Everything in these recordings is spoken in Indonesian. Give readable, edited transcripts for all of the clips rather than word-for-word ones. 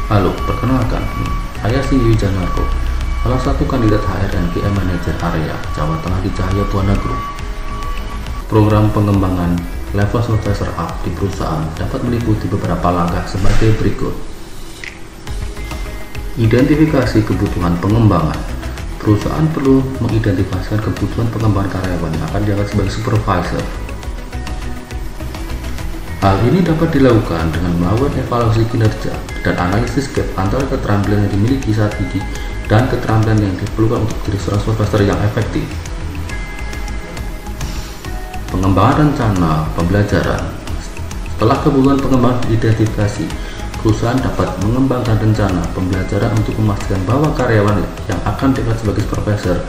Halo, perkenalkan, saya Siwi Janarko, salah satu kandidat HR dan QM Manager area Jawa Tengah di Cahaya Buana Group. Program pengembangan level supervisor up di perusahaan dapat meliputi beberapa langkah sebagai berikut. Identifikasi kebutuhan pengembangan. Perusahaan perlu mengidentifikasikan kebutuhan pengembangan karyawan yang akan diangkat sebagai supervisor. Hal ini dapat dilakukan dengan melakukan evaluasi kinerja dan analisis gap antara keterampilan yang dimiliki saat ini dan keterampilan yang diperlukan untuk menjadi seorang supervisor yang efektif. Pengembangan rencana pembelajaran. Setelah kebutuhan pengembangan diidentifikasi, perusahaan dapat mengembangkan rencana pembelajaran untuk memastikan bahwa karyawan yang akan diangkat sebagai supervisor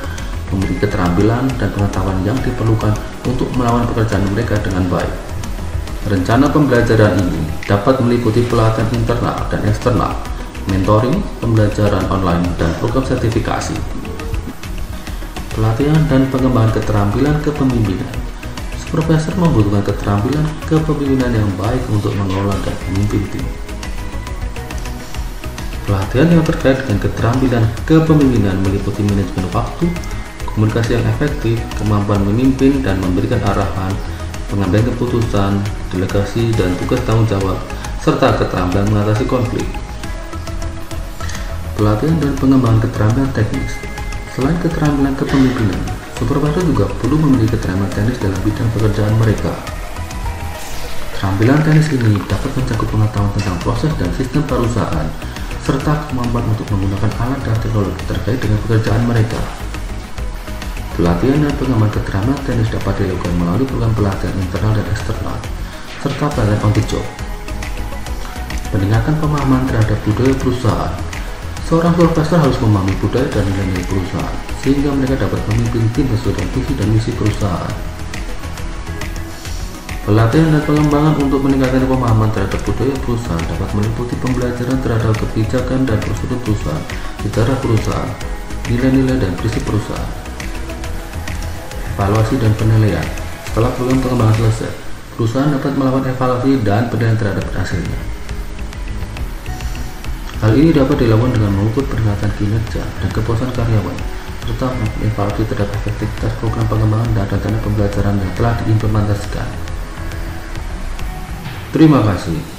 memiliki keterampilan dan pengetahuan yang diperlukan untuk melakukan pekerjaan mereka dengan baik. Rencana pembelajaran ini dapat meliputi pelatihan internal dan eksternal, mentoring, pembelajaran online, dan program sertifikasi. Pelatihan dan pengembangan keterampilan kepemimpinan. Supervisor membutuhkan keterampilan kepemimpinan yang baik untuk mengelola dan memimpin tim. Pelatihan yang terkait dengan keterampilan kepemimpinan meliputi manajemen waktu, komunikasi yang efektif, kemampuan memimpin dan memberikan arahan, pengambilan keputusan, delegasi dan tugas tanggung jawab, serta keterampilan mengatasi konflik. Pelatihan dan pengembangan keterampilan teknis. Selain keterampilan kepemimpinan, supervisor juga perlu memiliki keterampilan teknis dalam bidang pekerjaan mereka. Keterampilan teknis ini dapat mencakup pengetahuan tentang proses dan sistem perusahaan, serta kemampuan untuk menggunakan alat dan teknologi terkait dengan pekerjaan mereka. Pelatihan dan pengembangan keterampilan teknis dapat dilakukan melalui program pelatihan internal dan eksternal, serta pelatihan on the job. Peningkatan pemahaman terhadap budaya perusahaan. Seorang supervisor harus memahami budaya dan nilai-nilai perusahaan, sehingga mereka dapat memimpin tim sesuai dengan visi dan misi perusahaan. Pelatihan dan pengembangan untuk meningkatkan pemahaman terhadap budaya perusahaan dapat meliputi pembelajaran terhadap kebijakan dan prosedur perusahaan, sejarah perusahaan, nilai-nilai dan prinsip perusahaan. Evaluasi dan penilaian. Setelah program pengembangan selesai, perusahaan dapat melakukan evaluasi dan penilaian terhadap hasilnya. Hal ini dapat dilakukan dengan mengukur peningkatan kinerja dan kepuasan karyawan, serta mengevaluasi terhadap efektivitas program pengembangan dan rencana pembelajaran yang telah diimplementasikan. Terima kasih.